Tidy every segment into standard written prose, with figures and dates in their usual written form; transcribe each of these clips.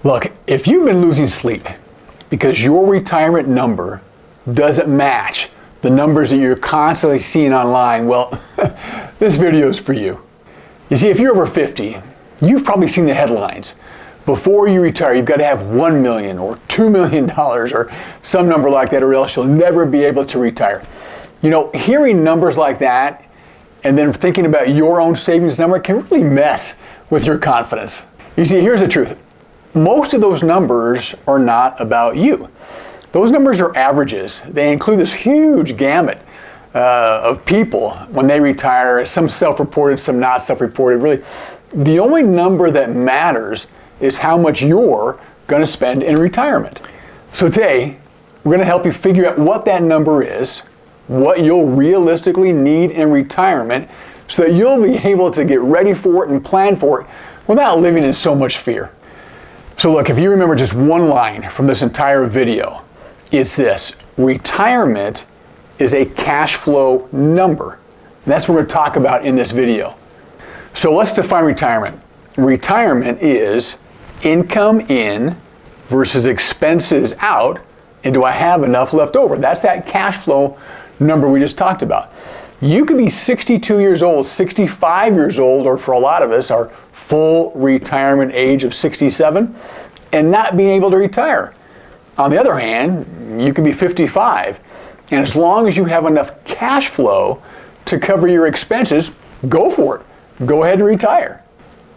Look, if you've been losing sleep because your retirement number doesn't match the numbers that you're constantly seeing online, well, this video is for you. You see, if you're over 50, you've probably seen the headlines. Before you retire, you've got to have $1 million or $2 million or some number like that, or else you'll never be able to retire. You know, hearing numbers like that and then thinking about your own savings number can really mess with your confidence. You see, here's the truth. Most of those numbers are not about you. Those numbers are averages. They include this huge gamut of people when they retire, some self-reported, some not self-reported. Really, the only number that matters is how much you're going to spend in retirement. So today, we're going to help you figure out what that number is, what you'll realistically need in retirement, so that you'll be able to get ready for it and plan for it without living in so much fear. So look, if you remember just one line from this entire video, it's this: retirement is a cash flow number. And that's what we're going to talk about in this video. So let's define retirement. Retirement is income in versus expenses out, and do I have enough left over? That's that cash flow number we just talked about. You could be 62 years old, 65 years old, or for a lot of us, our full retirement age of 67, and not being able to retire. On the other hand, you could be 55, and as long as you have enough cash flow to cover your expenses, go for it. Go ahead and retire.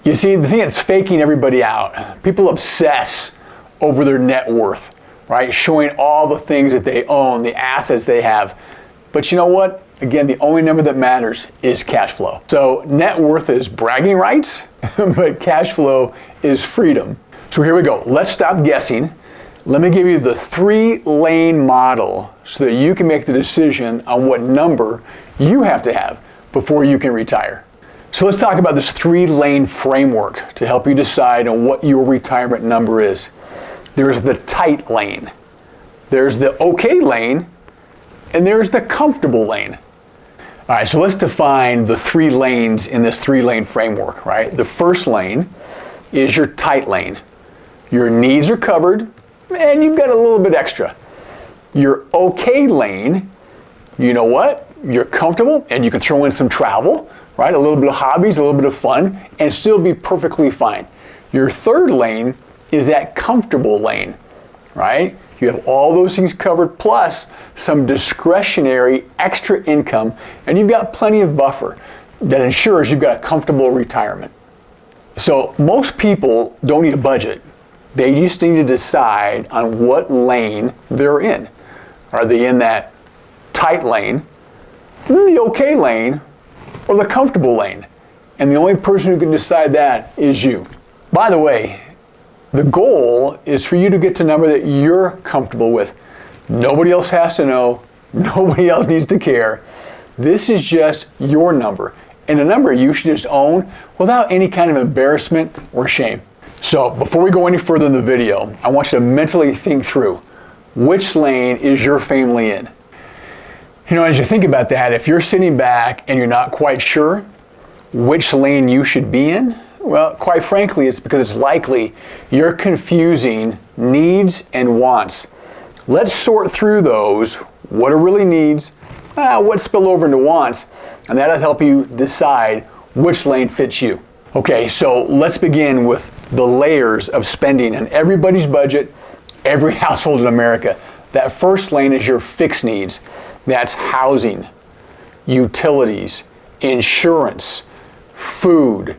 You see, the thing that's faking everybody out, people obsess over their net worth, right? Showing all the things that they own, the assets they have. But you know what? Again, the only number that matters is cash flow. So net worth is bragging rights, but cash flow is freedom. So here we go. Let's stop guessing. Let me give you the 3-lane model so that you can make the decision on what number you have to have before you can retire. So let's talk about this 3-lane framework to help you decide on what your retirement number is. There's the tight lane, there's the okay lane, and there's the comfortable lane. All right, so let's define the 3 lanes in this 3-lane framework, right? The first lane is your tight lane. Your needs are covered, and you've got a little bit extra. Your okay lane, you know what? You're comfortable, and you can throw in some travel, right? A little bit of hobbies, a little bit of fun, and still be perfectly fine. Your third lane is that comfortable lane, right? You have all those things covered, plus some discretionary extra income, and you've got plenty of buffer that ensures you've got a comfortable retirement. So most people don't need a budget. They just need to decide on what lane they're in. Are they in that tight lane, the okay lane, or the comfortable lane? And the only person who can decide that is you. By the way, the goal is for you to get to a number that you're comfortable with. Nobody else has to know. Nobody else needs to care. This is just your number, and a number you should just own without any kind of embarrassment or shame. So before we go any further in the video, I want you to mentally think through which lane is your family in. You know, as you think about that, if you're sitting back and you're not quite sure which lane you should be in, well, quite frankly, it's because it's likely you're confusing needs and wants. Let's sort through those. What are really needs? What spill over into wants? And that'll help you decide which lane fits you. Okay, so let's begin with the layers of spending in everybody's budget, every household in America. That first lane is your fixed needs. That's housing, utilities, insurance, food,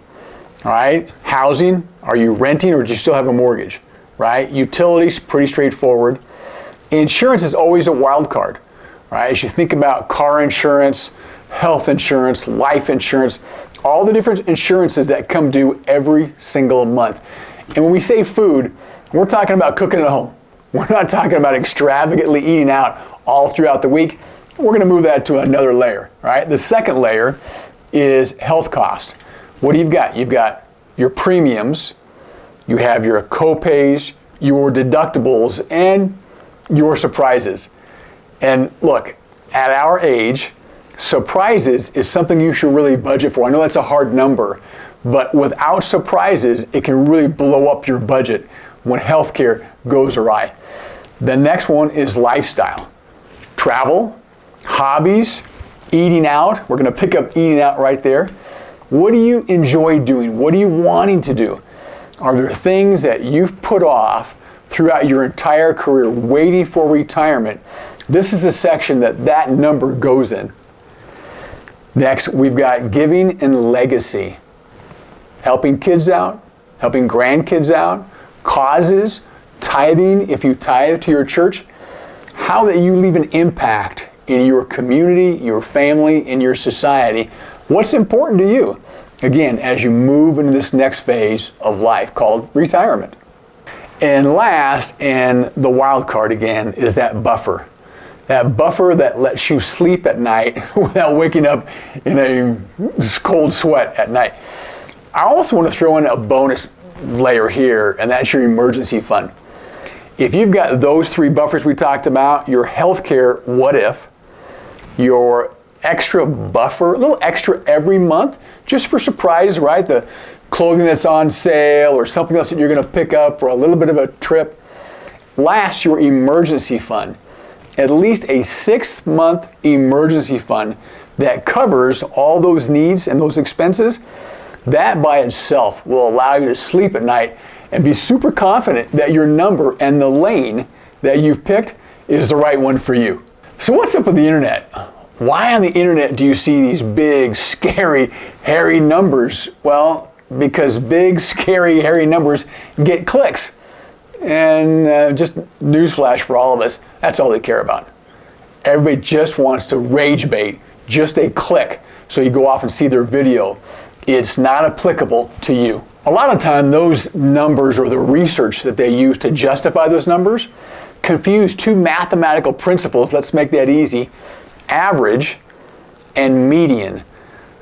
right? Housing, are you renting or do you still have a mortgage, right? Utilities, pretty straightforward. Insurance is always a wild card, right? As you think about car insurance, health insurance, life insurance, all the different insurances that come due every single month. And when we say food, we're talking about cooking at home. We're not talking about extravagantly eating out all throughout the week. We're going to move that to another layer, right? The second layer is health cost. What do you've got? You've got your premiums, you have your co-pays, your deductibles, and your surprises. And look, at our age, surprises is something you should really budget for. I know that's a hard number, but without surprises, it can really blow up your budget when healthcare goes awry. The next one is lifestyle. Travel, hobbies, eating out. We're going to pick up eating out right there. What do you enjoy doing? What are you wanting to do? Are there things that you've put off throughout your entire career waiting for retirement? This is the section that number goes in. Next, we've got giving and legacy. Helping kids out, helping grandkids out, causes, tithing if you tithe to your church. How that you leave an impact in your community, your family, in your society. What's important to you? Again, as you move into this next phase of life called retirement. And last, and the wild card again, is that buffer. That buffer that lets you sleep at night without waking up in a cold sweat at night. I also want to throw in a bonus layer here, and that's your emergency fund. If you've got those three buffers we talked about, your healthcare what if, your extra buffer, a little extra every month, just for surprise, right? The clothing that's on sale or something else that you're going to pick up or a little bit of a trip. Last, your emergency fund. At least a 6-month emergency fund that covers all those needs and those expenses. That by itself will allow you to sleep at night and be super confident that your number and the lane that you've picked is the right one for you. So what's up with the internet? Why on the internet do you see these big, scary, hairy numbers? Well, because big, scary, hairy numbers get clicks. And just newsflash for all of us, that's all they care about. Everybody just wants to rage bait, just a click. So you go off and see their video. It's not applicable to you. A lot of time those numbers or the research that they use to justify those numbers confuse two mathematical principles. Let's make that easy. Average and median.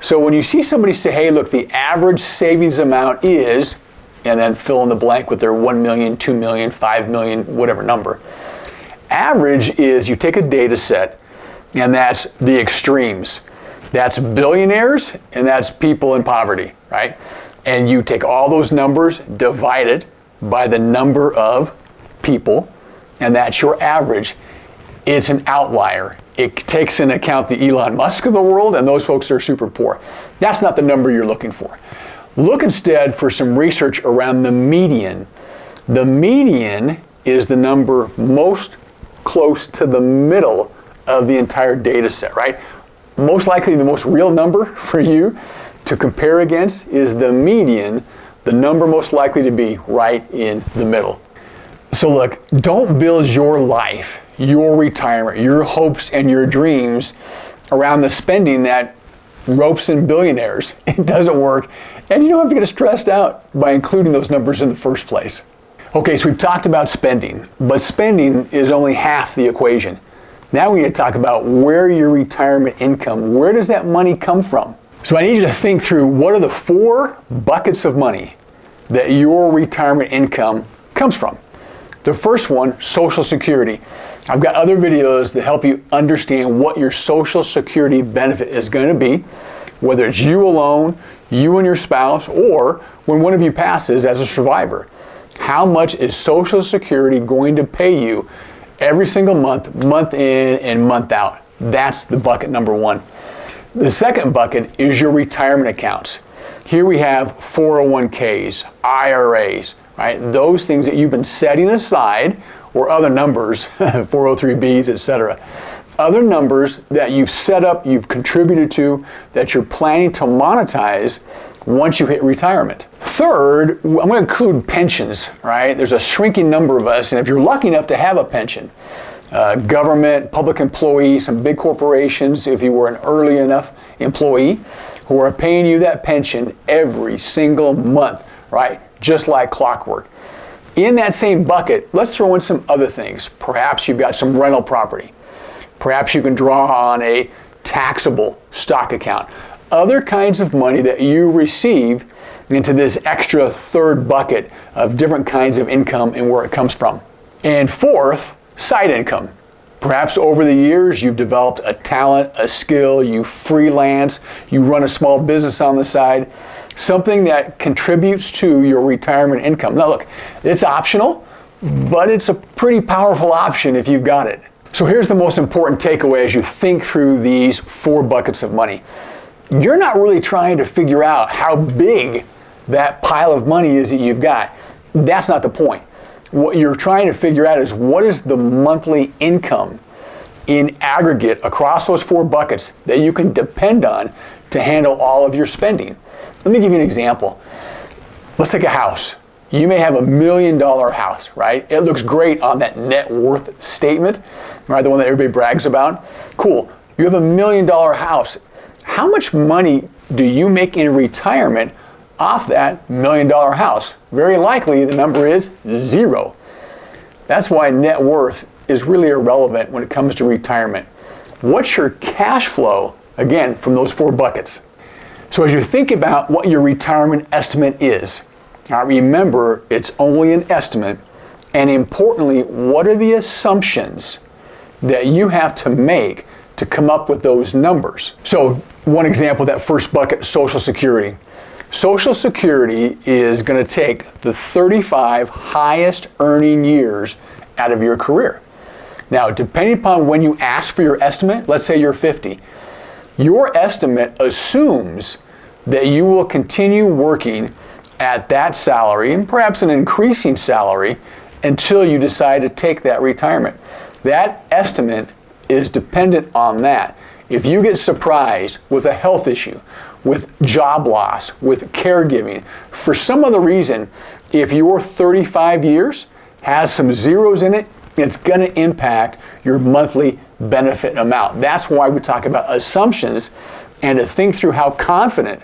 So when you see somebody say, hey, look, the average savings amount is, and then fill in the blank with their 1 million, 2 million, 5 million, whatever number. Average is you take a data set, and that's the extremes. That's billionaires, and that's people in poverty, right? And you take all those numbers, divide it by the number of people, and that's your average. It's an outlier. It takes into account the Elon Musk of the world, and those folks are super poor. That's not the number you're looking for. Look instead for some research around the median. The median is the number most close to the middle of the entire data set, right? Most likely the most real number for you to compare against is the median, the number most likely to be right in the middle. So look, don't build your life, your retirement, your hopes and your dreams around the spending that ropes in billionaires. It doesn't work, and you don't have to get stressed out by including those numbers in the first place. Okay, so we've talked about spending, but spending is only half the equation. Now we need to talk about where your retirement income, where does that money come from? So I need you to think through what are the 4 buckets of money that your retirement income comes from. The first one, Social Security. I've got other videos that help you understand what your Social Security benefit is going to be, whether it's you alone, you and your spouse, or when one of you passes as a survivor. How much is Social Security going to pay you every single month, month in and month out? That's the bucket number 1. The second bucket is your retirement accounts. Here we have 401ks, IRAs, right? Those things that you've been setting aside, or other numbers, 403bs, etc. Other numbers that you've set up, you've contributed to, that you're planning to monetize once you hit retirement. Third, I'm going to include pensions, right? There's a shrinking number of us, and if you're lucky enough to have a pension, government, public employees, some big corporations, if you were an early enough employee, who are paying you that pension every single month, right? Just like clockwork. In that same bucket, let's throw in some other things. Perhaps you've got some rental property. Perhaps you can draw on a taxable stock account. Other kinds of money that you receive into this extra third bucket of different kinds of income and where it comes from. And fourth, side income. Perhaps over the years you've developed a talent, a skill, you freelance, you run a small business on the side. something that contributes to your retirement income. Now look, it's optional, but it's a pretty powerful option if you've got it. So here's the most important takeaway as you think through these 4 buckets of money. You're not really trying to figure out how big that pile of money is that you've got. That's not the point. What you're trying to figure out is what is the monthly income in aggregate across those 4 buckets that you can depend on to handle all of your spending. Let me give you an example. Let's take a house. You may have $1 million house, right? It looks great on that net worth statement, right? The one that everybody brags about. Cool. You have $1 million house. How much money do you make in retirement off that $1 million house? Very likely the number is 0. That's why net worth is really irrelevant when it comes to retirement. What's your cash flow, again, from those 4 buckets? So as you think about what your retirement estimate is, remember it's only an estimate, and importantly, what are the assumptions that you have to make to come up with those numbers? So one example, that first bucket, Social Security. Social Security is going to take the 35 highest earning years out of your career. Now, depending upon when you ask for your estimate, let's say you're 50, your estimate assumes that you will continue working at that salary and perhaps an increasing salary until you decide to take that retirement. That estimate is dependent on that. If you get surprised with a health issue, with job loss, with caregiving, for some other reason, if your 35 years has some zeros in it, it's going to impact your monthly benefit amount. That's why we talk about assumptions and to think through how confident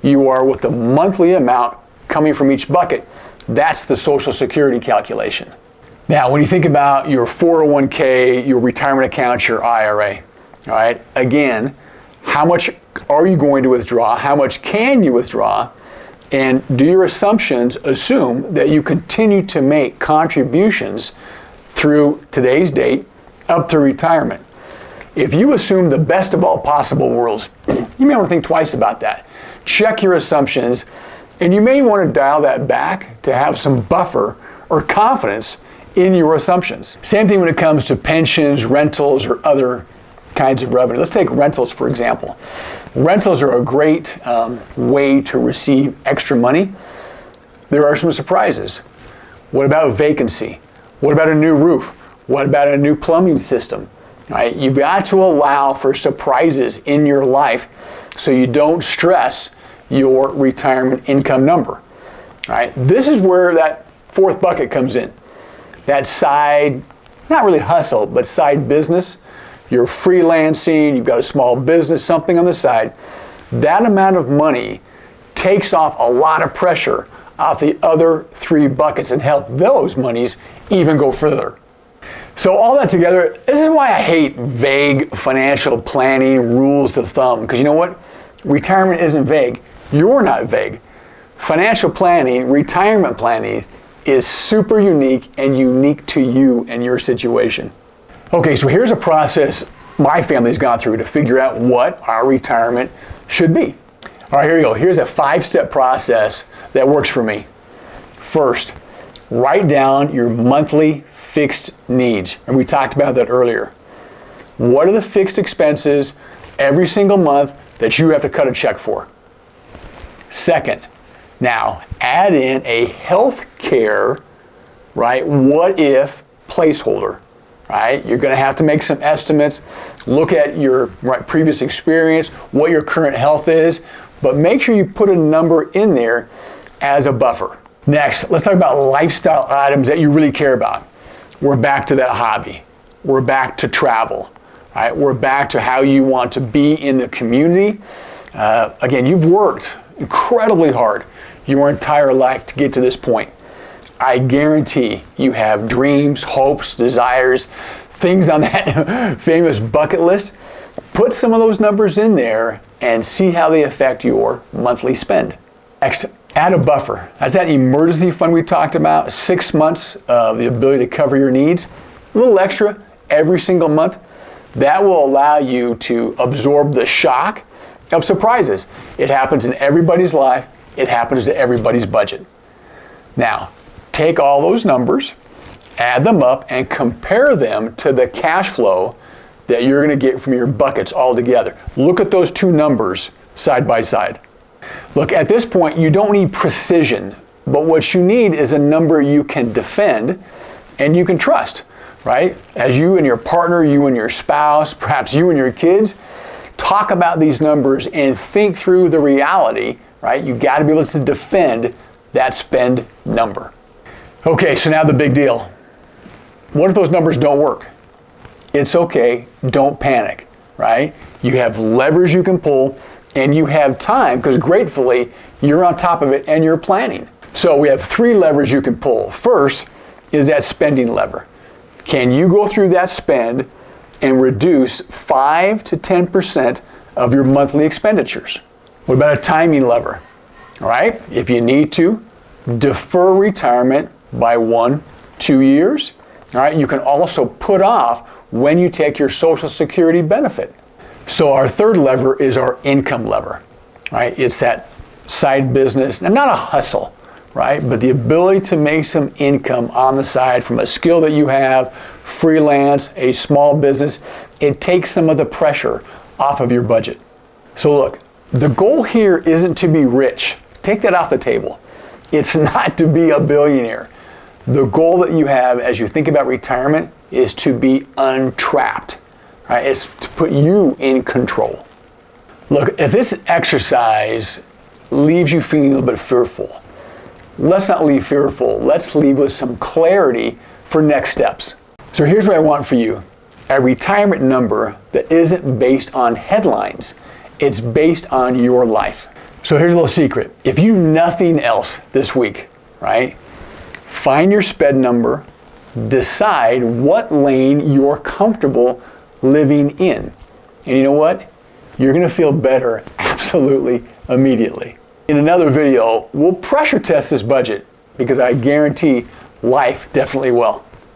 you are with the monthly amount coming from each bucket. That's the Social Security calculation. Now, when you think about your 401k, your retirement account, your IRA, all right, again, how much are you going to withdraw? How much can you withdraw? And do your assumptions assume that you continue to make contributions through today's date up to retirement? If you assume the best of all possible worlds, you may want to think twice about that. Check your assumptions, and you may want to dial that back to have some buffer or confidence in your assumptions. Same thing when it comes to pensions, rentals, or other kinds of revenue. Let's take rentals, for example. Rentals are a great way to receive extra money. There are some surprises. What about vacancy? What about a new roof? What about a new plumbing system? All right, you've got to allow for surprises in your life so you don't stress your retirement income number. All right, this is where that 4th bucket comes in. That side, not really hustle, but side business. You're freelancing, you've got a small business, something on the side. That amount of money takes off a lot of pressure off the other 3 buckets and help those monies even go further. So all that together, this is why I hate vague financial planning rules of thumb, because you know what? Retirement isn't vague. You're not vague. Financial planning, retirement planning, is super unique and unique to you and your situation. Okay, so here's a process my family's gone through to figure out what our retirement should be. All right, here you go. Here's a 5-step process that works for me. First, write down your monthly fixed needs. And we talked about that earlier. What are the fixed expenses every single month that you have to cut a check for? Second, now add in a health care, right, what if placeholder, right? You're going to have to make some estimates, look at your previous experience, what your current health is, but make sure you put a number in there as a buffer. Next, let's talk about lifestyle items that you really care about. We're back to that hobby. We're back to travel, right? We're back to how you want to be in the community. Again, you've worked incredibly hard your entire life to get to this point. I guarantee you have dreams, hopes, desires, things on that famous bucket list. Put some of those numbers in there and see how they affect your monthly spend. Next, add a buffer. That's that emergency fund we talked about, 6 months of the ability to cover your needs. A little extra every single month. That will allow you to absorb the shock of surprises. It happens in everybody's life. It happens to everybody's budget. Now, take all those numbers, add them up, and compare them to the cash flow that you're going to get from your buckets all together. Look at those two numbers side by side. Look, at this point, you don't need precision, but what you need is a number you can defend and you can trust, right? As you and your partner, you and your spouse, perhaps you and your kids, talk about these numbers and think through the reality, right? You got to be able to defend that spend number. Okay, so now the big deal. What if those numbers don't work? It's okay, don't panic, right? You have levers you can pull and you have time because gratefully you're on top of it and you're planning. So we have 3 levers you can pull. First is that spending lever. Can you go through that spend and reduce 5 to 10% of your monthly expenditures? What about a timing lever? All right, if you need to, defer retirement by 1-2 years. All right, you can also put off when you take your Social Security benefit. So our third lever is our income lever, right? It's that side business, and not a hustle, right? But the ability to make some income on the side from a skill that you have, freelance, a small business. It takes some of the pressure off of your budget. So look, the goal here isn't to be rich. Take that off the table. It's not to be a billionaire. The goal that you have as you think about retirement is to be untrapped. Right? It's to put you in control. Look, if this exercise leaves you feeling a little bit fearful, let's not leave fearful. Let's leave with some clarity for next steps. So here's what I want for you. A retirement number that isn't based on headlines. It's based on your life. So here's a little secret. If you do nothing else this week, right? Find your spend number, decide what lane you're comfortable living in. And you know what? You're going to feel better absolutely immediately. In another video, we'll pressure test this budget because I guarantee life definitely will.